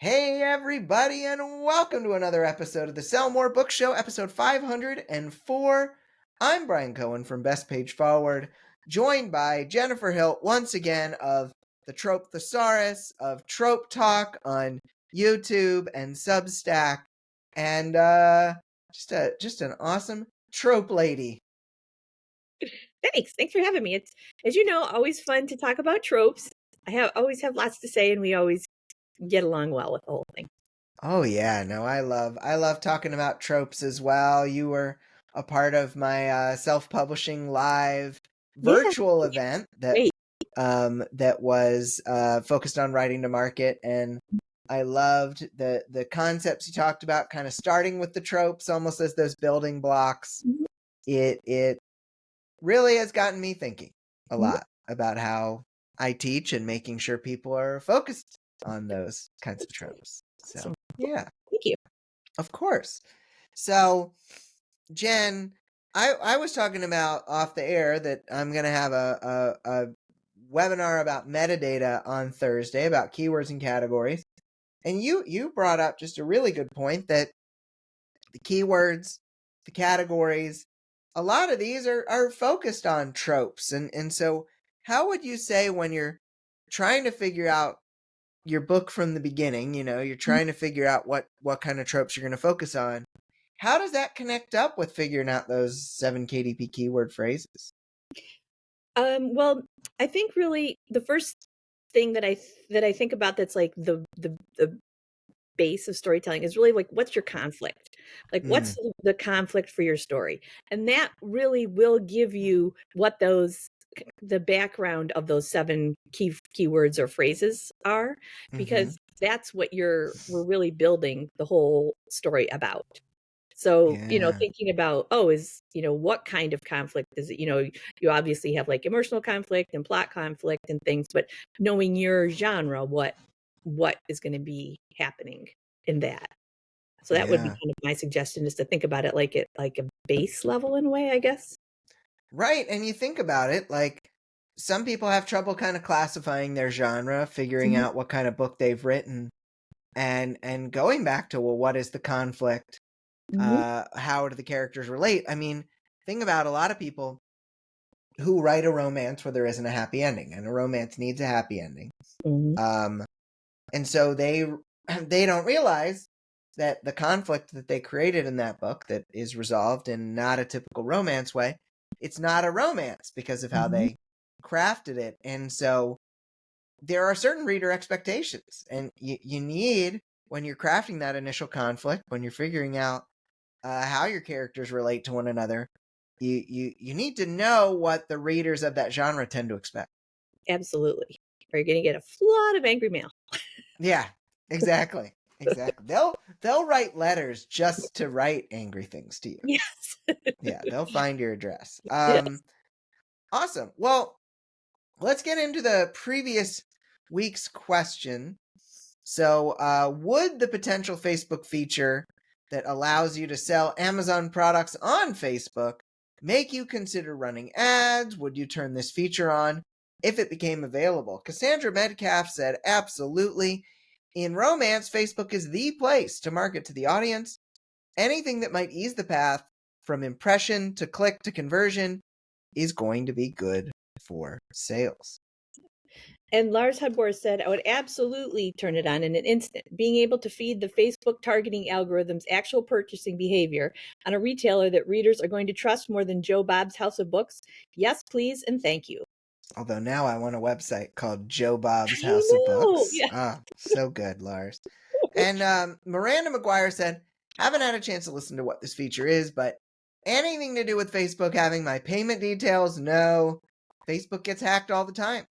Hey, everybody, and welcome to another episode of the Sell More Book Show, episode 504. I'm Brian Cohen from Best Page Forward, joined by Jennifer Hilt once again of the Trope Thesaurus, of Trope Talk on YouTube and Substack, and just an awesome trope lady. Thanks for having me. It's, as you know, always fun to talk about tropes. Always have lots to say, and we always get along well with the whole thing. Oh yeah, no, I love talking about tropes as well. You were a part of my self-publishing live Yeah, virtual event great. that was focused on writing to market, and I loved the concepts you talked about, kind of starting with the tropes almost as those building blocks. Mhm, It really has gotten me thinking a mhm. lot about how I teach and making sure people are focused on those kinds of tropes. So, Awesome. yeah. Thank you. Of course. So, Jen, I was talking about off the air that I'm going to have a webinar about metadata on Thursday about keywords and categories. And you brought up just a really good point that the keywords, the categories, a lot of these are focused on tropes. And so how would you say when you're trying to figure out your book from the beginning, you're trying to figure out what kind of tropes you're going to focus on, how does that connect up with figuring out those 7 KDP keyword phrases? Well, I think really the first thing that I think about that's like the base of storytelling is really like what's your conflict? Like Mm, what's the conflict for your story? And that really will give you what the background of those 7 keywords or phrases are, mm-hmm. because that's what we're really building the whole story about. So, Yeah, thinking about, oh, what kind of conflict is it? You obviously have like emotional conflict and plot conflict and things, but knowing your genre, what is going to be happening in that. So that would be yeah. kind of my suggestion, is to think about it like a base level in a way, I guess. Right, and you think about it, like, some people have trouble kind of classifying their genre, figuring Mhm, out what kind of book they've written, and going back to, well, what is the conflict? mhm, How do the characters relate? I mean, think about a lot of people who write a romance where there isn't a happy ending, and a romance needs a happy ending. mhm, Um, and so they they don't realize that the conflict that they created in that book that is resolved in not a typical romance way, it's not a romance because of how mhm. they crafted it. And so there are certain reader expectations, and you need, when you're crafting that initial conflict, when you're figuring out how your characters relate to one another, you need to know what the readers of that genre tend to expect. Absolutely. Or you're going to get a flood of angry mail. Yeah, exactly. Exactly. They'll write letters just to write angry things to you. Yes. Yeah, they'll find your address. Yes. Awesome. Well, let's get into the previous week's question. So, would the potential Facebook feature that allows you to sell Amazon products on Facebook make you consider running ads? Would you turn this feature on if it became available? Cassandra Metcalf said, absolutely. In romance, Facebook is the place to market to the audience. Anything that might ease the path from impression to click to conversion is going to be good for sales. And Lars Hudbor said, I would absolutely turn it on in an instant. Being able to feed the Facebook targeting algorithms actual purchasing behavior on a retailer that readers are going to trust more than Joe Bob's House of Books. Yes, please, and thank you. Although now I want a website called Joe Bob's I House of know. Books. Yeah. Ah, so good, Lars. And Miranda McGuire said, haven't had a chance to listen to what this feature is, but anything to do with Facebook having my payment details? No. Facebook gets hacked all the time.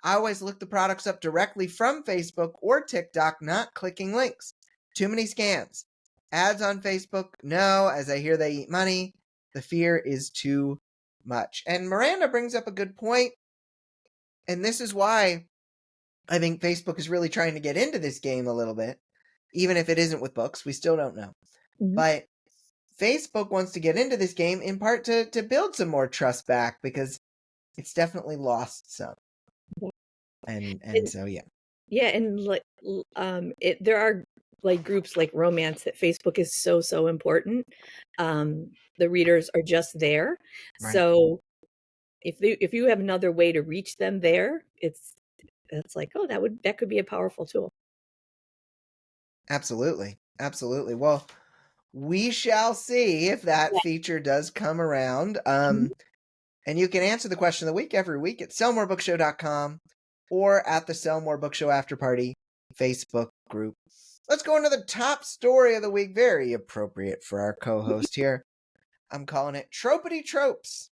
I always look the products up directly from Facebook or TikTok, not clicking links. Too many scams. Ads on Facebook? No, as I hear they eat money. The fear is too much. And Miranda brings up a good point. And this is why I think Facebook is really trying to get into this game a little bit. Even if it isn't with books, we still don't know. Mhm. But Facebook wants to get into this game in part to build some more trust back, because it's definitely lost some. And And so yeah. Yeah, and there are like groups like romance that Facebook is so important. The readers are just there. Right. So if you have another way to reach them there, it's like, oh, that could be a powerful tool. Absolutely. Absolutely. Well, we shall see if that Yeah. feature does come around. Mhm. And you can answer the question of the week every week at sellmorebookshow.com or at the Sell More Book Show After Party Facebook group. Let's go into the top story of the week. Very appropriate for our co-host here. I'm calling it Tropity Tropes.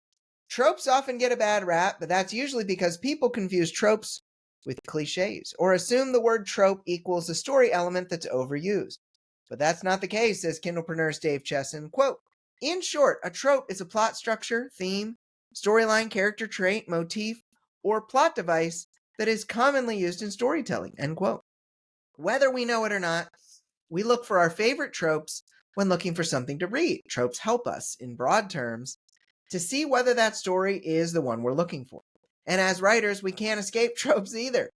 Tropes often get a bad rap, but that's usually because people confuse tropes with cliches or assume the word trope equals a story element that's overused. But that's not the case, says Kindlepreneur's Dave Chesson. Quote, in short, a trope is a plot structure, theme, storyline, character trait, motif, or plot device that is commonly used in storytelling, end quote. Whether we know it or not, we look for our favorite tropes when looking for something to read. Tropes help us, in broad terms, to see whether that story is the one we're looking for. And as writers, we can't escape tropes either.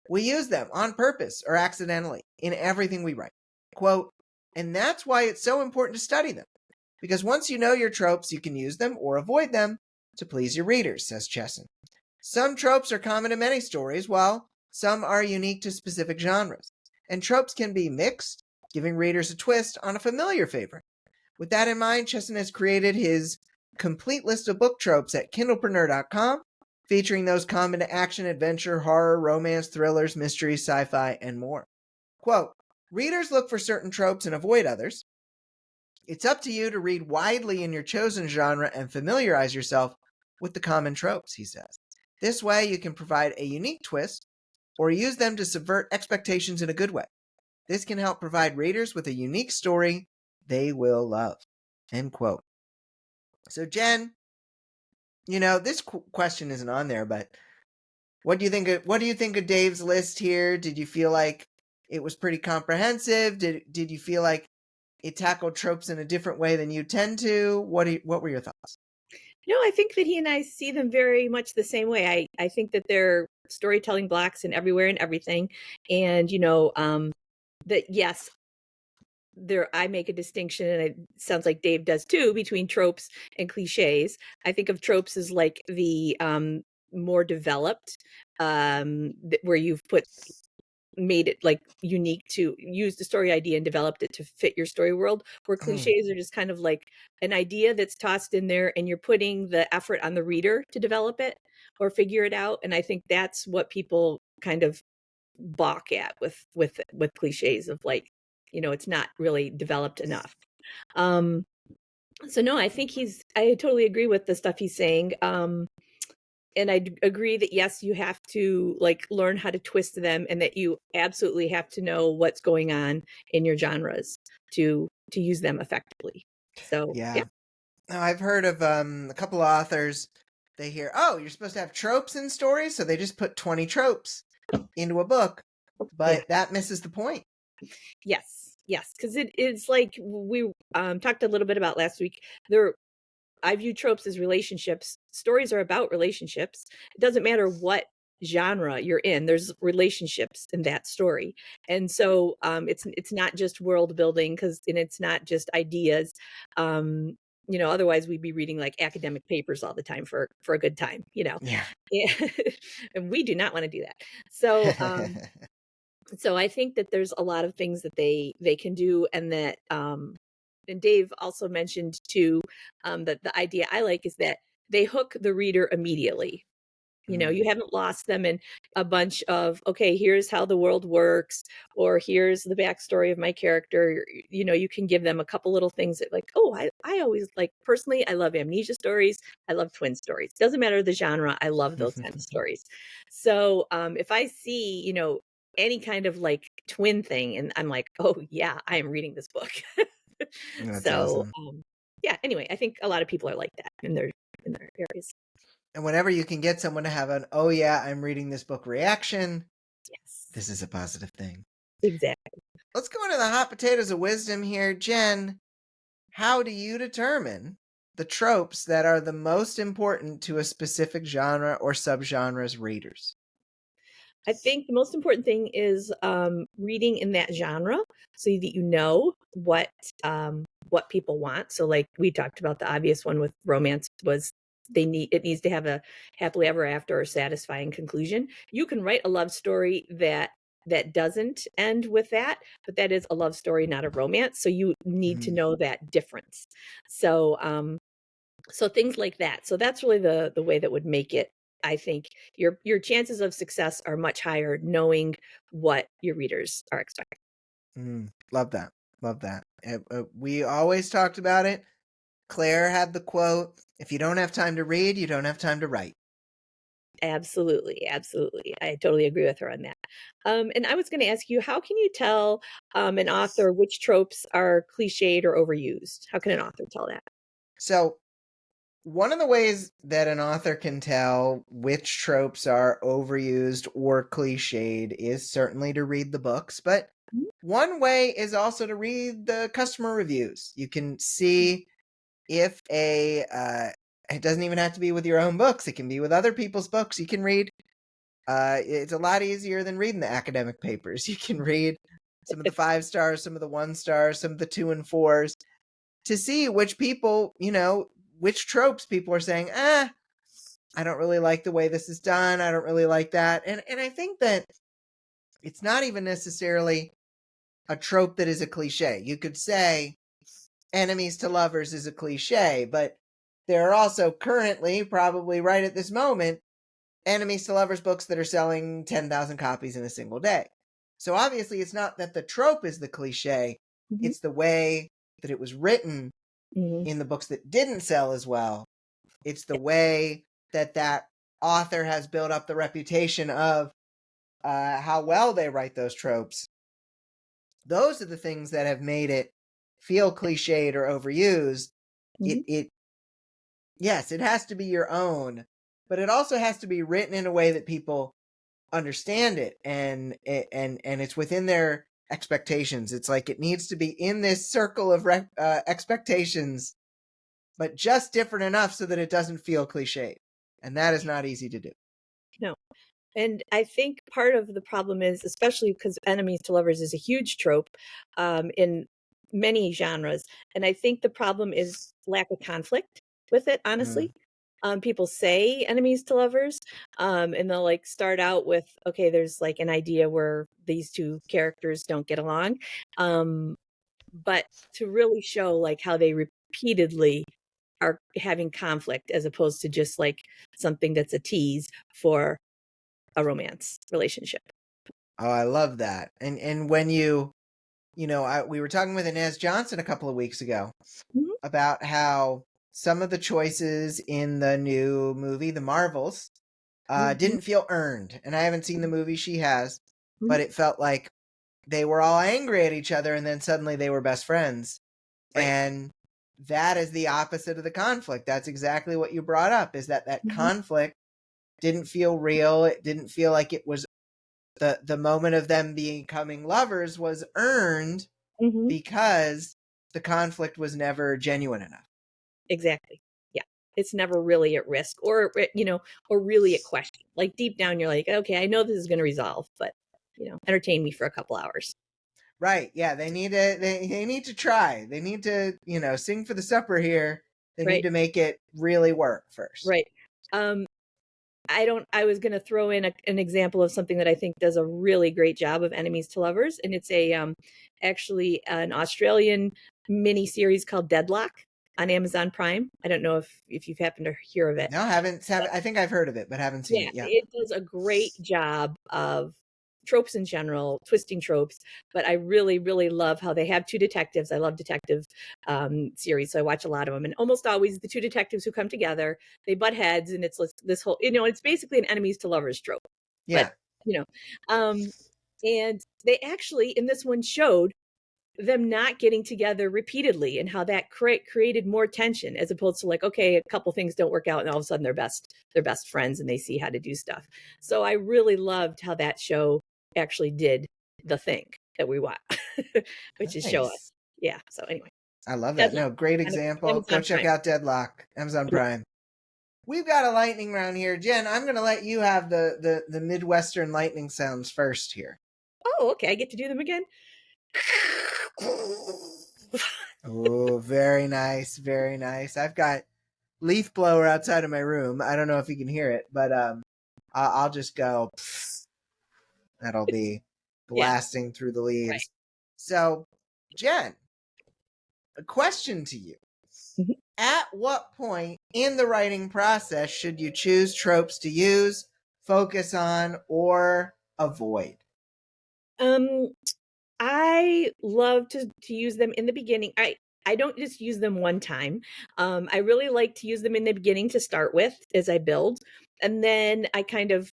We use them on purpose or accidentally in everything we write. Quote, and that's why it's so important to study them, because once you know your tropes, you can use them or avoid them to please your readers, says Chesson. Some tropes are common to many stories, while some are unique to specific genres. And tropes can be mixed, giving readers a twist on a familiar favorite. With that in mind, Chesson has created his complete list of book tropes at kindlepreneur.com, featuring those common to action, adventure, horror, romance, thrillers, mystery, sci-fi, and more. Quote, readers look for certain tropes and avoid others. It's up to you to read widely in your chosen genre and familiarize yourself with the common tropes, he says. This way, you can provide a unique twist or use them to subvert expectations in a good way. This can help provide readers with a unique story they will love. End quote. So, Jen, this question isn't on there, but what do you think? What do you think of Dave's list here? Did you feel like it was pretty comprehensive? Did you feel like it tackled tropes in a different way than you tend to? What were your thoughts? No, I think that he and I see them very much the same way. I think that they're storytelling blocks and everywhere and everything. And, that yes, I make a distinction, and it sounds like Dave does too, between tropes and cliches. I think of tropes as like the more developed, where you've made it like unique to use the story idea and developed it to fit your story world, where cliches are just kind of like an idea that's tossed in there and you're putting the effort on the reader to develop it or figure it out. And I think that's what people kind of balk at with cliches of like, it's not really developed enough. um so no, I think I totally agree with the stuff he's saying. And I agree that yes, you have to like learn how to twist them, and that you absolutely have to know what's going on in your genres to use them effectively. So yeah. Yeah. Now, I've heard of a couple of authors. They hear, oh, you're supposed to have tropes in stories, so they just put 20 tropes into a book, Yeah. but that misses the point. Yes, because it is like we talked a little bit about last week. I view tropes as relationships. Stories are about relationships. It doesn't matter what genre you're in. There's relationships in that story, and so it's not just world building, and it's not just ideas. Otherwise we'd be reading like academic papers all the time for a good time. Yeah. And we do not want to do that. So I think that there's a lot of things that they can do, and that and Dave also mentioned too, that the idea I like is that they hook the reader immediately. You haven't lost them in a bunch of, okay, here's how the world works, or here's the backstory of my character. You can give them a couple little things that like, oh, I always like, personally, I love amnesia stories. I love twin stories. Doesn't matter the genre. I love those kind of stories. So if I see, any kind of like twin thing, and I'm like, oh yeah, I am reading this book. That's So awesome. yeah, anyway, I think a lot of people are like that in their areas. And whenever you can get someone to have an, oh yeah, I'm reading this book reaction, Yes, this is a positive thing. exactly. Let's go into the hot potatoes of wisdom here. Jen, how do you determine the tropes that are the most important to a specific genre or subgenre's readers? I think the most important thing is reading in that genre so that you know what people want. So, like we talked about, the obvious one with romance was it needs to have a happily ever after or satisfying conclusion. You can write a love story that doesn't end with that, but that is a love story, not a romance. So you need to Mhm. know that difference. So so things like that. So that's really the way that would make it. I think your chances of success are much higher knowing what your readers are expecting. Love that. Love that. We always talked about it. Claire had the quote, if you don't have time to read, you don't have time to write. Absolutely, absolutely. I totally agree with her on that. And I was going to ask you, how can you tell an author which tropes are cliched or overused? How can an author tell that? So, one of the ways that an author can tell which tropes are overused or cliched is certainly to read the books, but Mhm. one way is also to read the customer reviews. You can see if it doesn't even have to be with your own books, it can be with other people's books. You can read, it's a lot easier than reading the academic papers. You can read some of the 5 stars, some of the 1 stars, some of the 2 and 4s to see which people, which tropes people are saying, I don't really like the way this is done. I don't really like that. And I think that it's not even necessarily a trope that is a cliche. You could say enemies to lovers is a cliche, but there are also currently, probably right at this moment, enemies to lovers books that are selling 10,000 copies in a single day. So obviously it's not that the trope is the cliche, Mhm. it's the way that it was written Mhm. in the books that didn't sell as well. It's the way that that author has built up the reputation of how well they write those tropes. Those are the things that have made it feel cliched or overused. Mhm. It yes, it has to be your own, but it also has to be written in a way that people understand it, and it's within their expectations. It's like it needs to be in this circle of expectations, but just different enough so that it doesn't feel cliched, and that is not easy to do. No. And I think part of the problem is, especially because enemies to lovers is a huge trope in many genres, and I think the problem is lack of conflict with it, Mm. honestly. People say enemies to lovers, and they'll like start out with, okay, there's like an idea where these two characters don't get along. Um, but to really show like how they repeatedly are having conflict as opposed to just like something that's a tease for a romance relationship. Oh, I love that. And when we were talking with Inez Johnson a couple of weeks ago Mhm, about how some of the choices in the new movie, The Marvels, mhm, didn't feel earned. And I haven't seen the movie, she has, mhm. but it felt like they were all angry at each other and then suddenly they were best friends. Right. And that is the opposite of the conflict. That's exactly what you brought up, is that Mhm, conflict didn't feel real. It didn't feel like it was the moment of them becoming lovers was earned mhm. because the conflict was never genuine enough. Exactly. Yeah. It's never really at risk or, or really at question. Like deep down, you're like, okay, I know this is going to resolve, but, entertain me for a couple hours. Right. Yeah, they need to try. They need to, sing for the supper here. They need Right. to make it really work first. Right. Um, I was going to throw in an example of something that I think does a really great job of enemies to lovers. And it's actually an Australian mini series called Deadlock on Amazon Prime. I don't know if you've happened to hear of it. No, haven't I think I've heard of it, but haven't seen Yeah, it. Yeah. it does a great job of tropes in general, twisting tropes, but I really, really love how they have two detectives. I love detective series, so I watch a lot of them. And almost always the two detectives who come together, they butt heads, and it's this whole, it's basically an enemies to lovers trope. But, Yeah. you know, um, and they actually, in this one, showed them not getting together repeatedly and how that created more tension as opposed to like, okay, a couple things don't work out and all of a sudden they're best friends and they see how to do stuff. So I really loved how that show actually did the thing that we want, which is show us. Nice. Yeah. So anyway, I love that. Deadlock No, great on example. Go Amazon check Prime. out Deadlock, Amazon Prime. we've got a lightning round here. Jen, I'm going to let you have the Midwestern lightning sounds first here. Oh, okay. I get to do them again. Oh, very nice, very nice. I've got leaf blower outside of my room. I don't know if you can hear it, but I'll just go. Pfft. That'll be Yeah. blasting through the Right. leaves. So, Jen, a question to you. Mhm. At what point in the writing process should you choose tropes to use, focus on, or avoid? Um, I love to use them in the beginning. I don't just use them one time. I really like to use them in the beginning to start with as I build, and then I kind of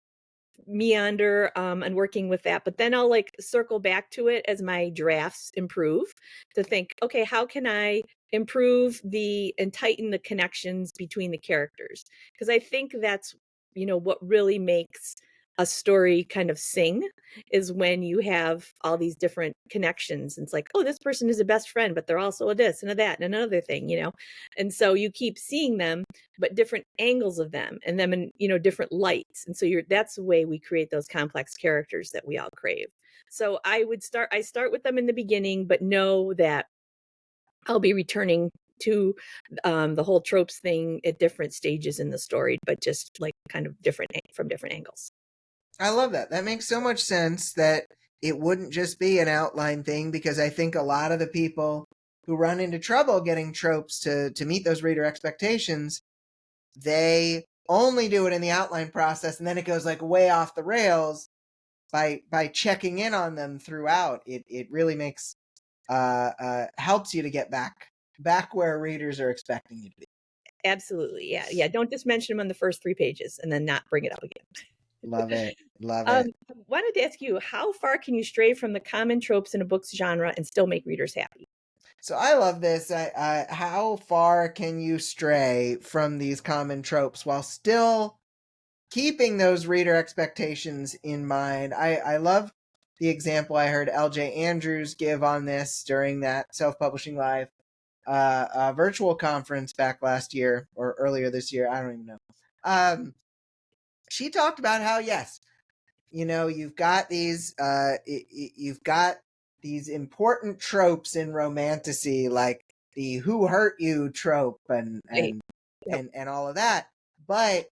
meander and working with that, but then I'll like circle back to it as my drafts improve to think, okay, how can I improve the and tighten the connections between the characters? Because I think that's, what really makes a story kind of sing is when you have all these different connections. And it's like, oh, this person is a best friend, but they're also a this and a that and another thing. And so you keep seeing them, but different angles of them and them in, different lights. And so that's the way we create those complex characters that we all crave. So I start with them in the beginning, but know that I'll be returning to the whole tropes thing at different stages in the story, but just like kind of different from different angles. I love that. That makes so much sense that it wouldn't just be an outline thing, because I think a lot of the people who run into trouble getting tropes to meet those reader expectations, they only do it in the outline process, and then it goes like way off the rails by checking in on them throughout. It really makes helps you to get back where readers are expecting you to be. Absolutely. Yeah. Yeah. Don't just mention them on the first 3 pages and then not bring it up again. Love it. Love it. Wanted to ask you, how far can you stray from the common tropes in a book's genre and still make readers happy? So I love this. How far can you stray from these common tropes while still keeping those reader expectations in mind? I love the example I heard LJ Andrews give on this during that self-publishing live virtual conference back last year or earlier this year. I don't even know. She talked about how, yes, you've got these important tropes in romantasy, like the who hurt you trope and Right. and Yep. and all of that, but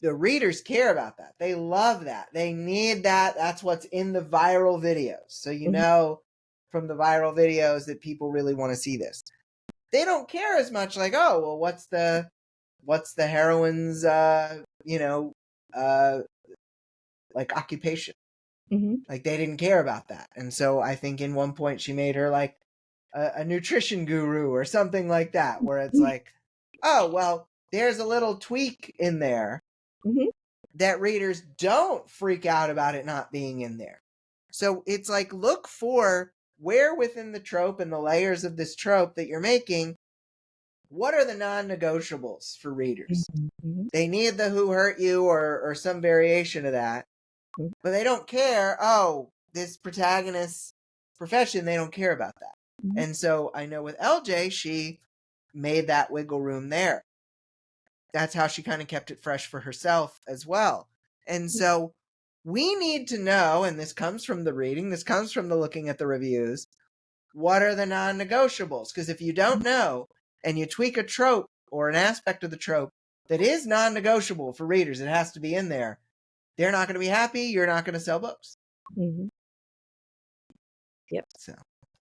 the readers care about that. They love that. They need that. That's what's in the viral videos. So Mhm. from the viral videos that people really want to see this. They don't care as much, like, oh, well, what's the heroine's uh like occupation? Mhm. Like, they didn't care about that. And so I think in one point she made her like a nutrition guru or something like that, where it's Mhm. like, oh, well, there's a little tweak in there Mhm. that readers don't freak out about it not being in there. So it's like, look for where within the trope and the layers of this trope that you're making, what are the non-negotiables for readers? Mhm. Mhm. They need the who hurt you or some variation of that, but they don't care, oh, this protagonist's profession, they don't care about that. Mhm. And so I know with LJ, she made that wiggle room there. That's how she kind of kept it fresh for herself as well. And so we need to know, and this comes from the reading, this comes from the looking at the reviews, what are the non-negotiables? Because if you don't know and you tweak a trope or an aspect of the trope that is non-negotiable for readers, it has to be in there, they're not going to be happy, you're not going to sell books. Mhm. Yep. So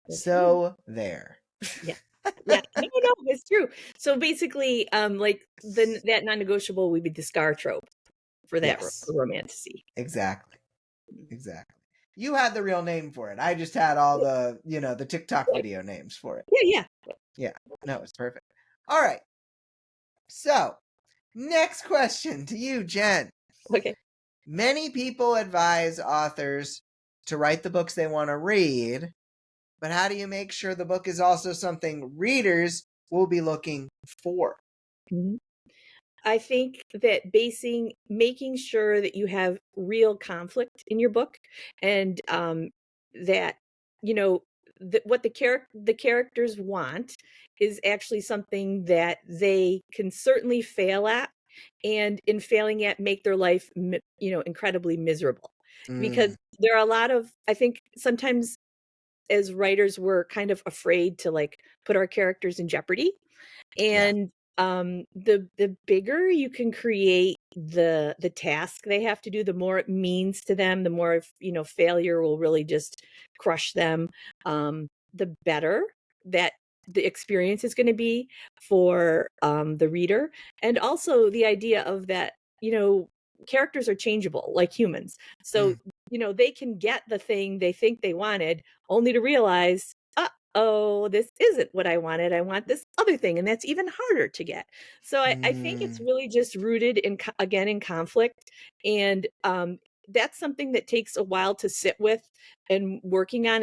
That's right. there. Yeah. Yeah. No, no, it's true. So basically, like that non-negotiable would be the scar trope for that Yes, romantasy. exactly. Exactly. You had the real name for it. I just had all the TikTok video names for it. Yeah, yeah. Yeah. No, it's perfect. All right. So, next question to you, Jen. Okay. Many people advise authors to write the books they want to read, but how do you make sure the book is also something readers will be looking for? Mhm. I think that making sure that you have real conflict in your book and that, you know, what the characters want is actually something that they can certainly fail at, and in failing at, make their life incredibly miserable. Because Mm, there are a lot of, I think sometimes as writers we're kind of afraid to like put our characters in jeopardy, yeah. and the bigger you can create the task they have to do, the more it means to them, the more failure will really just crush them. The better that the experience is going to be for the reader. And also the idea of that, characters are changeable like humans. So Mm, they can get the thing they think they wanted, only to realize, oh, this isn't what I wanted. I want this other thing. And that's even harder to get. So I think it's mm, really just rooted in, again, in conflict. And that's something that takes a while to sit with and working on.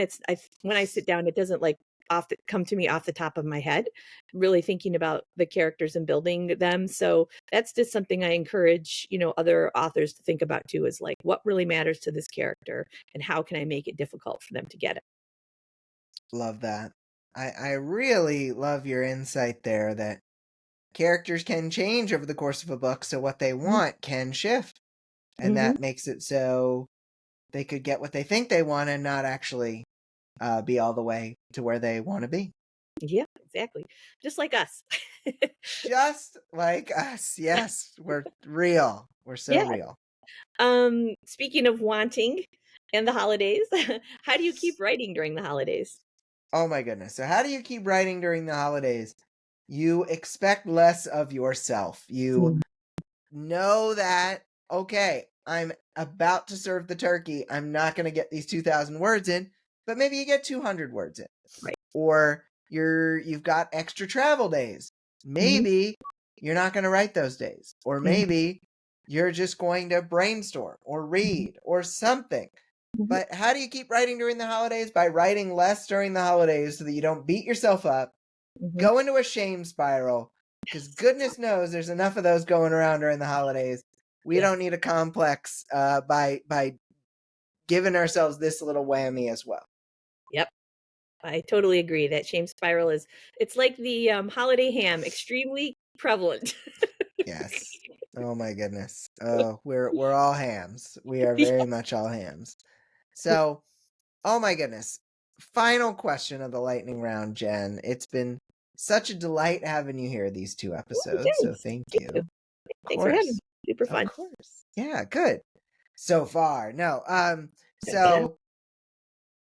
When I sit down, it doesn't like come to me off the top of my head, really thinking about the characters and building them. So that's just something I encourage, other authors to think about too, is like, what really matters to this character and how can I make it difficult for them to get it? love that. I really love your insight there that characters can change over the course of a book, so what they want can shift. And Mm-hmm. that makes it so they could get what they think they want and not actually be all the way to where they want to be. Yeah, exactly. Just like us. Just like us. Yeah. Yes, we're real. We're so Yeah. real. Speaking of wanting and the holidays, how do you keep writing during the holidays? Oh my goodness. So, how do you keep writing during the holidays? You expect less of yourself. You Mm. know that, okay, I'm about to serve the turkey. I'm not going to get these 2,000 words in, but maybe you get 200 words in. Right. Or you've got extra travel days. Mhm, Maybe you're not going to write those days. Or mhm, maybe you're just going to brainstorm or mhm, read or something. mhm. But how do you keep writing during the holidays? By writing less during the holidays so that you don't beat yourself up, Mhm. go into a shame spiral, because goodness knows there's enough of those going around during the holidays. We Yeah. don't need a complex by giving ourselves this little whammy as well. Yep. I totally agree. That shame spiral it's like the holiday ham, extremely prevalent. Yes. Oh my goodness. Oh, we're all hams. We are Yeah. very much all hams. So, oh my goodness. Final question of the lightning round, Jen. It's been such a delight having you here these two Ooh, episodes, so thanks. thank You you. too. Of Thanks for having course. me. Super Of fun. course. Yeah, good. So far. No. Yeah. So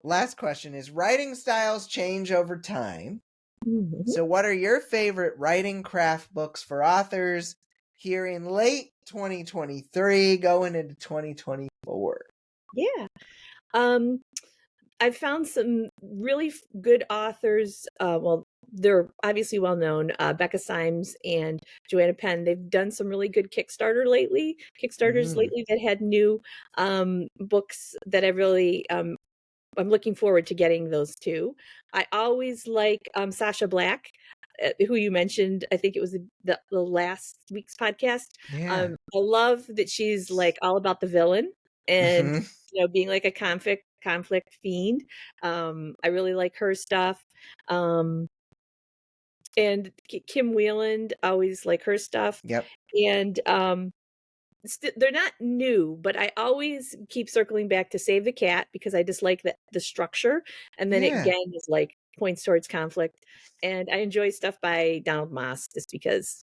last question is writing styles change over time. Mhm. So what are your favorite writing craft books for authors here in late 2023 going into 2024? Yeah. Um, I've found some really good authors. Well, they're obviously well known. Becca Symes and Joanna Penn. They've done some really good Kickstarters Mm, lately that had new books that I really I'm looking forward to getting those too. I always like Sasha Black, who you mentioned. I think it was the last week's podcast. yeah. I love that she's like all about the villain and Mhm. being like a conflict fiend. I really like her stuff. Um, and Kim Wheeland, always like her stuff. Yep. And they're not new, but I always keep circling back to Save the Cat because I just like the structure, and then it Yeah. again is like points towards conflict. And I enjoy stuff by Donald Moss just because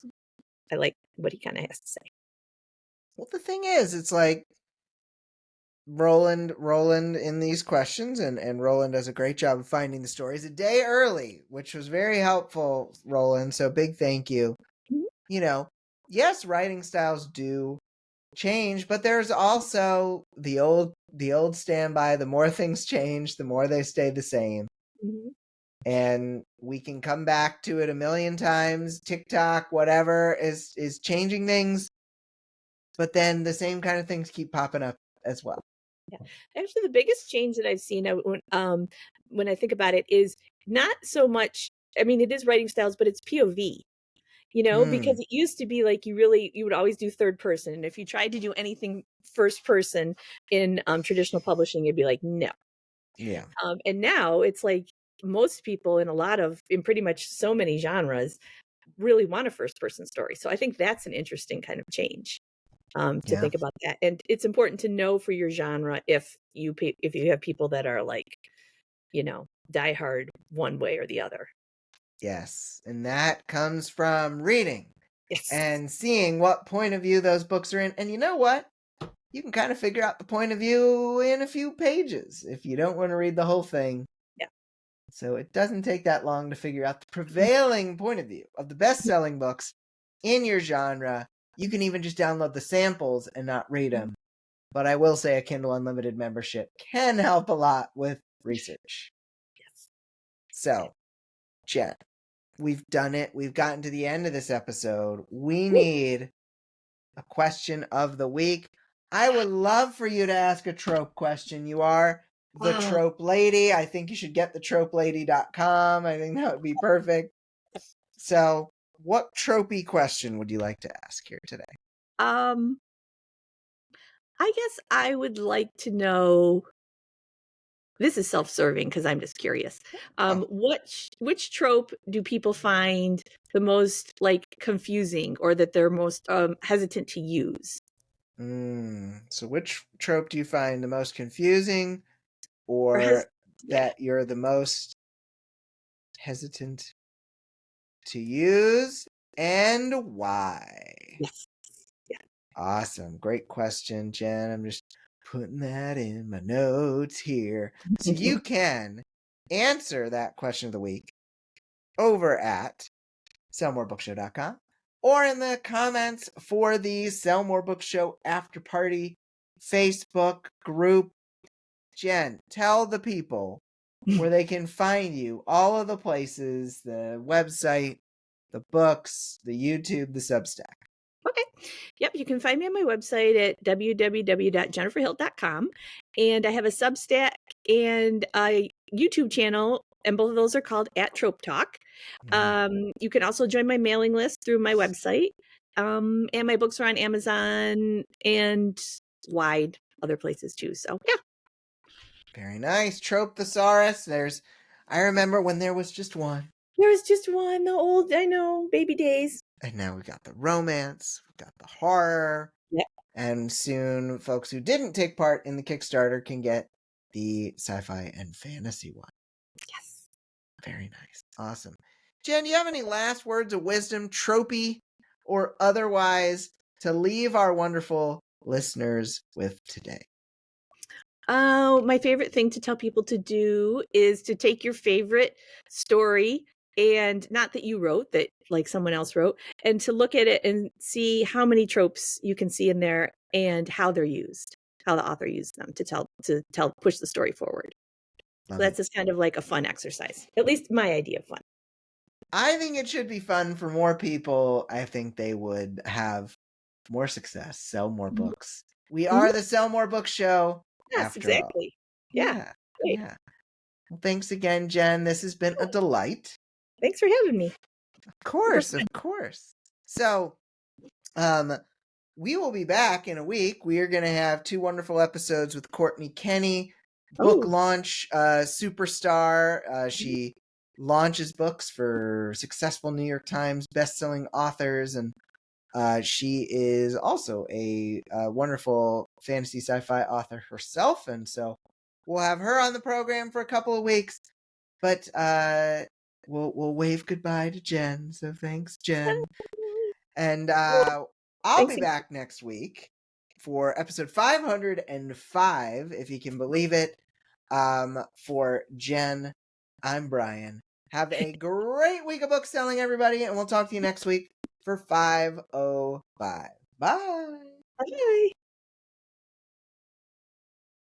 I like what he kind of has to say. Well, the thing is, it's like Roland in these questions, and Roland does a great job of finding the stories a day early, which was very helpful, Roland. So big thank you. Mhm, You know, yes, writing styles do change, but there's also the old standby. The more things change, the more they stay the same. mhm, And we can come back to it a million times. TikTok, whatever, is changing things, but then the same kind of things keep popping up as well. yeah. Actually, the biggest change that I've seen when I think about it is not so much. I mean, it is writing styles, but it's POV. Because Mm, it used to be like you would always do third person, and if you tried to do anything first person in traditional publishing, it'd be like no. yeah. And now it's like most people in pretty much so many genres really want a first person story. So I think that's an interesting kind of change, to Yeah. think about that. And it's important to know for your genre if you have people that are like, diehard one way or the other. Yes. And that comes from reading Yes. and seeing what point of view those books are in. And you know what? You can kind of figure out the point of view in a few pages if you don't want to read the whole thing. Yeah. So it doesn't take that long to figure out the prevailing point of view of the best-selling books in your genre. You can even just download the samples and not read them. But I will say a Kindle Unlimited membership can help a lot with research. Yes. So, Jen, we've done it. We've gotten to the end of this episode. We Woo. need a question of the week. I would love for you to ask a trope question. You are the trope lady. I think you should get the tropelady.com. I think that would be perfect. So, what tropey question would you like to ask here today? I guess I would like to know. This is self-serving because I'm just curious. Oh. Which trope do people find the most like confusing, or that they're most hesitant to use? So which trope do you find the most confusing, Or or has Yeah. that you're the most hesitant to use, and why? Yes. Yeah. Awesome. Great question, Jen. I'm just putting that in my notes here. So you can answer that question of the week over at sellmorebookshow.com or in the comments for the Sell More Book Show After Party Facebook group. Jen, tell the people where they can find you, all of the places, the website, the books, the YouTube, the Substack. Okay. Yep. You can find me on my website at www.jenniferhilt.com. And I have a Substack and a YouTube channel, and both of those are called at Trope Talk. You can also join my mailing list through my website. And my books are on Amazon and wide other places too. So yeah. Very nice. Trope Thesaurus. I remember when there was just one. There was just one, I know, baby days. And now we got the romance, we got the horror. Yep. And soon folks who didn't take part in the Kickstarter can get the sci-fi and fantasy one. Yes. Very nice. Awesome. Jen, do you have any last words of wisdom, tropey or otherwise, to leave our wonderful listeners with today? My favorite thing to tell people to do is to take your favorite story, and not that you wrote, that like someone else wrote, and to look at it and see how many tropes you can see in there and how they're used, how the author used them to push the story forward. So Love that's it. just kind of like a fun exercise, at least my idea of fun. I think it should be fun for more people. I think they would have more success, sell more books. We are the Sell More Book Show, Yes, after all. exactly. Yeah. Yeah, Great. yeah. Well, thanks again, Jen. This has been a delight. Thanks for having me. Of course, of course. So, we will be back in a week. We are going to have 2 wonderful episodes with Courtney Kenny, book launch superstar. She launches books for successful New York Times bestselling authors, and she is also a wonderful fantasy sci-fi author herself, and so we'll have her on the program for a couple of weeks. But we'll wave goodbye to Jen. So thanks, Jen. And I'll Thanks be again. back next week for episode 505, if you can believe it. For Jen, I'm Brian. Have a great week of book selling, everybody, and we'll talk to you next week for 505. Bye. Bye.